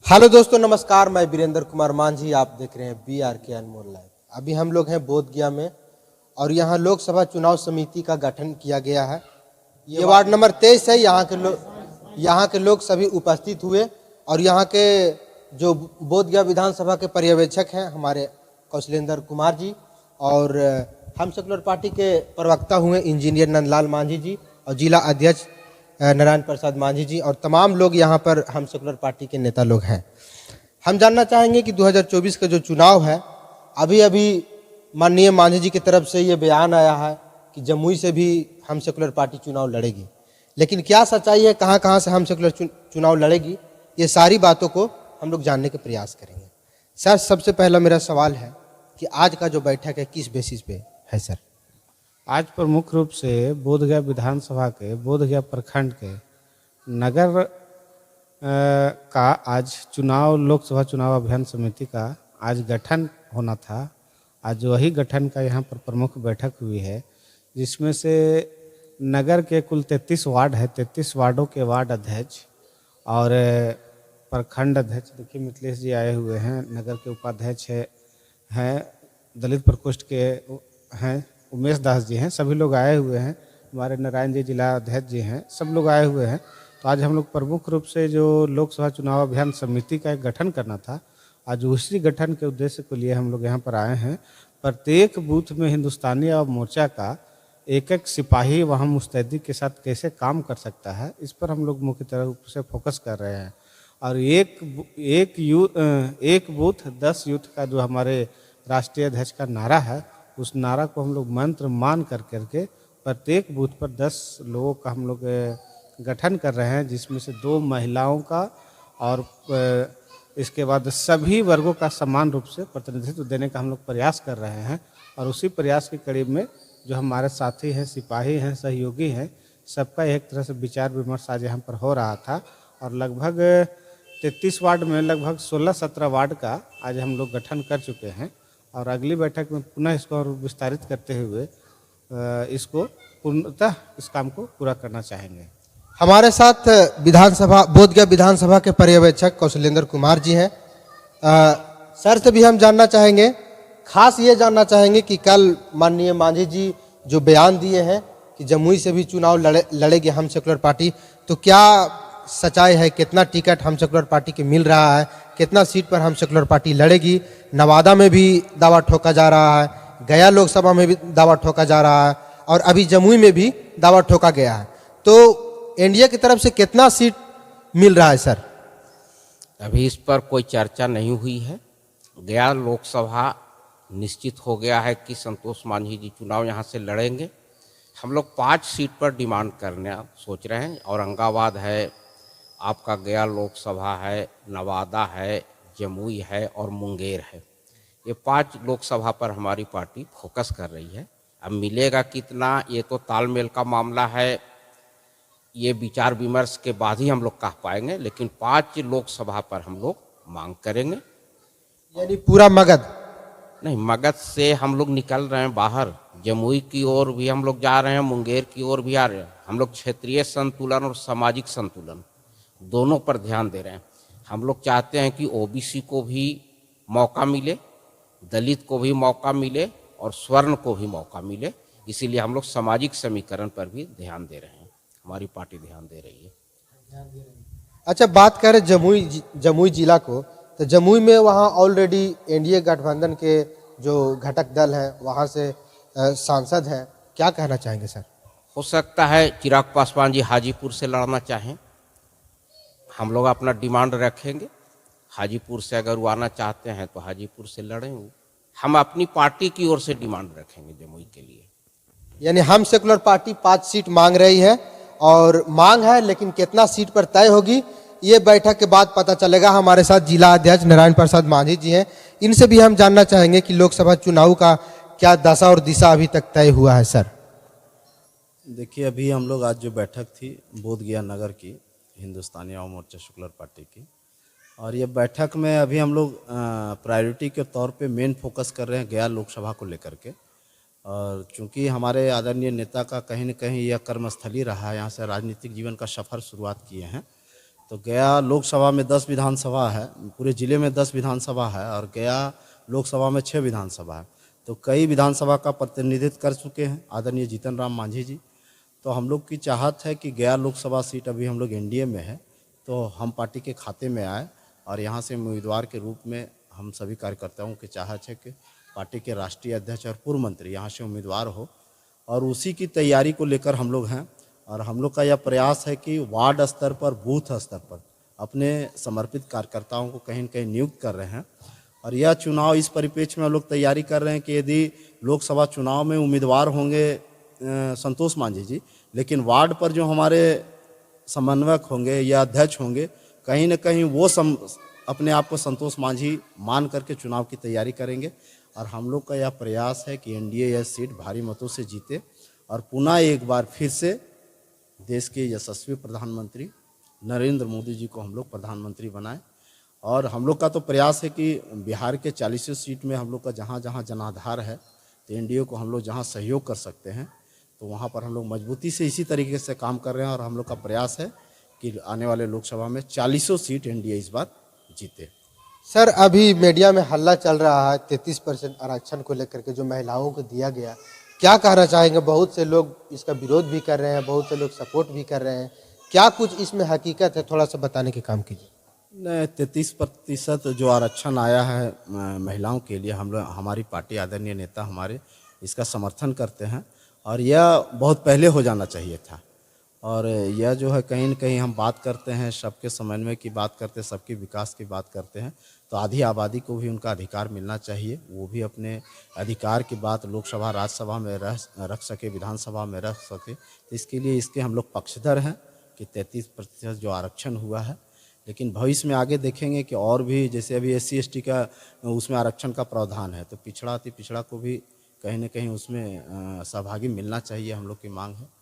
Hello दोस्तों, नमस्कार। मैं वीरेंद्र कुमार मांझी, आप देख रहे हैं BRK अनमोल लाइव। अभी हम लोग हैं बोध गया में और यहाँ लोकसभा चुनाव समिति का गठन किया गया है। ये वार्ड नंबर 23 है। यहाँ के लोग सभी उपस्थित हुए और यहाँ के जो बोध गया विधानसभा के पर्यवेक्षक हैं हमारे कौशलेंद्र कुमार जी, और हम सेकुलर पार्टी के प्रवक्ता हुए इंजीनियर नंदलाल मांझी जी, और जिला अध्यक्ष नारायण प्रसाद मांझी जी, और तमाम लोग यहाँ पर हम सेकुलर पार्टी के नेता लोग हैं। हम जानना चाहेंगे कि 2024 का जो चुनाव है, अभी अभी माननीय मांझी जी की तरफ से ये बयान आया है कि जमुई से भी हम सेकुलर पार्टी चुनाव लड़ेगी, लेकिन क्या सच्चाई है, कहाँ कहाँ से हम सेकुलर चुनाव लड़ेगी, ये सारी बातों को हम लोग जानने के प्रयास करेंगे। सर, सबसे पहला मेरा सवाल है कि आज का जो बैठक है किस बेसिस पे है सर? आज प्रमुख रूप से बोधगया विधानसभा के बोधगया प्रखंड के नगर का आज चुनाव, लोकसभा चुनाव अभियान समिति का आज गठन होना था। आज वही गठन का यहाँ पर प्रमुख बैठक हुई है, जिसमें से नगर के कुल 33 वार्ड है। 33 वार्डों के वार्ड अध्यक्ष और प्रखंड अध्यक्ष देखिए मिथिलेश जी आए हुए हैं। नगर के उपाध्यक्ष हैं दलित प्रकोष्ठ के हैं उमेश दास जी हैं। सभी लोग आए हुए हैं। हमारे नारायण जी जिला अध्यक्ष जी हैं, सब लोग आए हुए हैं। तो आज हम लोग प्रमुख रूप से जो लोकसभा चुनाव अभियान समिति का एक गठन करना था, आज उसी गठन के उद्देश्य को लिए हम लोग यहाँ पर आए हैं। प्रत्येक बूथ में हिंदुस्तानी और मोर्चा का एक एक सिपाही वहाँ मुस्तैदी के साथ कैसे काम कर सकता है, इस पर हम लोग मुख्य रूप से फोकस कर रहे हैं। और एक बूथ 10 यूथ का जो हमारे राष्ट्रीय अध्यक्ष का नारा है, उस नारा को हम लोग मंत्र मान करके प्रत्येक बूथ पर 10 लोगों का हम लोग गठन कर रहे हैं, जिसमें से 2 महिलाओं का और इसके बाद सभी वर्गों का समान रूप से प्रतिनिधित्व देने का हम लोग प्रयास कर रहे हैं। और उसी प्रयास के कड़ी में जो हमारे साथी हैं, सिपाही हैं, सहयोगी हैं, सबका एक तरह से विचार विमर्श आज यहाँ पर हो रहा था। और लगभग 33 वार्ड में लगभग 16-17 वार्ड का आज हम लोग गठन कर चुके हैं और अगली बैठक में पुनः इसको और विस्तारित करते हुए इसको पूर्णतः इस काम को पूरा करना चाहेंगे। हमारे साथ विधानसभा बोध गया विधानसभा के पर्यवेक्षक कौशलेंद्र कुमार जी हैं। सर से भी हम जानना चाहेंगे, खास ये जानना चाहेंगे कि कल माननीय मांझी जी जो बयान दिए हैं कि जमुई से भी चुनाव लड़ेगी हम सेकुलर पार्टी, तो क्या सच्चाई है? कितना टिकट हम सेकुलर पार्टी के मिल रहा है? कितना सीट पर हम सेकुलर पार्टी लड़ेगी? नवादा में भी दावा ठोका जा रहा है, गया लोकसभा में भी दावा ठोका जा रहा है, और अभी जमुई में भी दावा ठोका गया है। तो एनडीए की तरफ से कितना सीट मिल रहा है सर? अभी इस पर कोई चर्चा नहीं हुई है। गया लोकसभा निश्चित हो गया है कि संतोष मांझी जी चुनाव यहाँ से लड़ेंगे। हम लोग 5 सीट पर डिमांड करने सोच रहे हैं। औरंगाबाद है, आपका गया लोकसभा है, नवादा है, जमुई है और मुंगेर है। ये 5 लोकसभा पर हमारी पार्टी फोकस कर रही है। अब मिलेगा कितना, ये तो तालमेल का मामला है, ये विचार विमर्श के बाद ही हम लोग कह पाएंगे, लेकिन 5 लोकसभा पर हम लोग मांग करेंगे। यानी पूरा मगध नहीं, मगध से हम लोग निकल रहे हैं बाहर, जमुई की ओर भी हम लोग जा रहे हैं, मुंगेर की ओर भी आ रहे हैं। हम लोग क्षेत्रीय संतुलन और सामाजिक संतुलन दोनों पर ध्यान दे रहे हैं। हम लोग चाहते हैं कि ओबीसी को भी मौका मिले, दलित को भी मौका मिले और स्वर्ण को भी मौका मिले। इसीलिए हम लोग सामाजिक समीकरण पर भी ध्यान दे रहे हैं। हमारी पार्टी ध्यान दे रही है। अच्छा, बात करें जमुई जिला को, तो जमुई में वहाँ ऑलरेडी एनडीए गठबंधन के जो घटक दल हैं वहाँ से सांसद हैं, क्या कहना चाहेंगे सर? हो सकता है चिराग पासवान जी हाजीपुर से लड़ना चाहें, हम लोग अपना डिमांड रखेंगे। हाजीपुर से अगर वो आना चाहते हैं तो हाजीपुर से लड़ेंगे। हम अपनी पार्टी की ओर से डिमांड रखेंगे जमुई के लिए। यानी हम सेकुलर पार्टी 5 सीट मांग रही है, और मांग है, लेकिन कितना सीट पर तय होगी ये बैठक के बाद पता चलेगा। हमारे साथ जिला अध्यक्ष नारायण प्रसाद मांझी जी हैं, इनसे भी हम जानना चाहेंगे कि लोकसभा चुनाव का क्या दशा और दिशा अभी तक तय हुआ है सर? देखिए, अभी हम लोग आज जो बैठक थी बोध गया नगर की हिंदुस्तानी आवाम मोर्चा सेकुलर पार्टी की, और ये बैठक में अभी हम लोग प्रायोरिटी के तौर पे मेन फोकस कर रहे हैं गया लोकसभा को लेकर के। और चूंकि हमारे आदरणीय नेता का कहीं न कहीं यह कर्मस्थली रहा है, यहाँ से राजनीतिक जीवन का सफ़र शुरुआत किए हैं, तो गया लोकसभा में 10 विधानसभा है, पूरे ज़िले में 10 विधानसभा है और गया लोकसभा में 6 विधानसभा है। तो कई विधानसभा का प्रतिनिधित्व कर चुके हैं आदरणीय जीतन राम मांझी जी। तो हम लोग की चाहत है कि गया लोकसभा सीट अभी हम लोग एनडीए में है, तो हम पार्टी के खाते में आए और यहाँ से उम्मीदवार के रूप में हम सभी कार्यकर्ताओं की चाहत है कि पार्टी के राष्ट्रीय अध्यक्ष और पूर्व मंत्री यहाँ से उम्मीदवार हो, और उसी की तैयारी को लेकर हम लोग हैं। और हम लोग का यह प्रयास है कि वार्ड स्तर पर, बूथ स्तर पर अपने समर्पित कार्यकर्ताओं को कहीं न कहीं नियुक्त कर रहे हैं। और यह चुनाव इस परिप्रेक्ष्य में हम लोग तैयारी कर रहे हैं कि यदि लोकसभा चुनाव में उम्मीदवार होंगे संतोष मांझी जी, लेकिन वार्ड पर जो हमारे समन्वयक होंगे या अध्यक्ष होंगे, कहीं न कहीं वो अपने आप को संतोष मांझी मान करके चुनाव की तैयारी करेंगे। और हम लोग का यह प्रयास है कि एनडीए यह सीट भारी मतों से जीते और पुनः एक बार फिर से देश के यशस्वी प्रधानमंत्री नरेंद्र मोदी जी को हम लोग प्रधानमंत्री बनाएं। और हम लोग का तो प्रयास है कि बिहार के 40 सीट में हम लोग का जहाँ जहाँ जनाधार है, तो एनडीए को हम लोग जहाँ सहयोग कर सकते हैं तो वहाँ पर हम लोग मजबूती से इसी तरीके से काम कर रहे हैं। और हम लोग का प्रयास है कि आने वाले लोकसभा में 40 सीट एनडीए इस बार जीते। सर, अभी मीडिया में हल्ला चल रहा है 33% आरक्षण को लेकर के जो महिलाओं को दिया गया, क्या कहना चाहेंगे? बहुत से लोग इसका विरोध भी कर रहे हैं, बहुत से लोग सपोर्ट भी कर रहे हैं, क्या कुछ इसमें हकीकत है? थोड़ा सा बताने के काम कीजिए। नहीं, 33% जो आरक्षण आया है महिलाओं के लिए, हम लोग, हमारी पार्टी, आदरणीय नेता हमारे इसका समर्थन करते हैं और यह बहुत पहले हो जाना चाहिए था। और यह जो है कहीं न कहीं हम बात करते हैं, सबके समन्वय की बात करते हैं, सबके विकास की बात करते हैं, तो आधी आबादी को भी उनका अधिकार मिलना चाहिए, वो भी अपने अधिकार की बात लोकसभा राज्यसभा में रख सके, विधानसभा में रख सके। तो इसके लिए इसके हम लोग पक्षधर हैं कि 33% जो आरक्षण हुआ है। लेकिन भविष्य में आगे देखेंगे कि और भी, जैसे अभी SC ST का उसमें आरक्षण का प्रावधान है, तो पिछड़ा अति पिछड़ा को भी कहीं न कहीं उसमें सहभागी मिलना चाहिए, हम लोग की मांग है।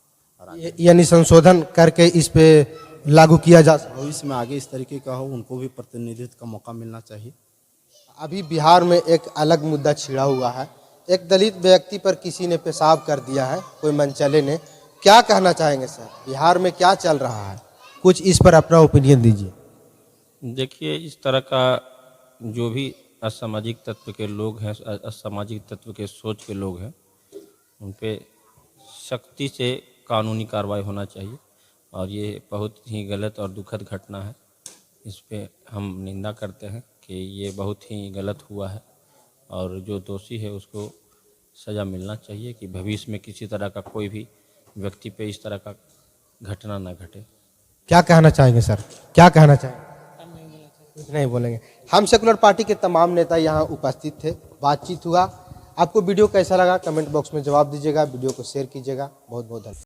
यानी संशोधन करके इस पे लागू किया जा सकता है। भविष्य में आगे इस तरीके का हो, उनको भी प्रतिनिधित्व का मौका मिलना चाहिए। अभी बिहार में एक अलग मुद्दा छिड़ा हुआ है, एक दलित व्यक्ति पर किसी ने पेशाब कर दिया है, कोई मनचले ने, क्या कहना चाहेंगे सर? बिहार में क्या चल रहा है, कुछ इस पर अपना ओपिनियन दीजिए। देखिए, इस तरह का जो भी असामाजिक तत्व के लोग हैं, असामाजिक तत्व के सोच के लोग हैं, उन पे सख्ती से कानूनी कार्रवाई होना चाहिए। और ये बहुत ही गलत और दुखद घटना है, इस पे हम निंदा करते हैं कि ये बहुत ही गलत हुआ है और जो दोषी है उसको सज़ा मिलना चाहिए कि भविष्य में किसी तरह का कोई भी व्यक्ति पे इस तरह का घटना ना घटे। क्या कहना चाहेंगे सर, क्या कहना चाहेंगे? कुछ नहीं बोलेंगे। हम सेकुलर पार्टी के तमाम नेता यहाँ उपस्थित थे, बातचीत हुआ। आपको वीडियो कैसा लगा कमेंट बॉक्स में जवाब दीजिएगा, वीडियो को शेयर कीजिएगा। बहुत बहुत धन्यवाद।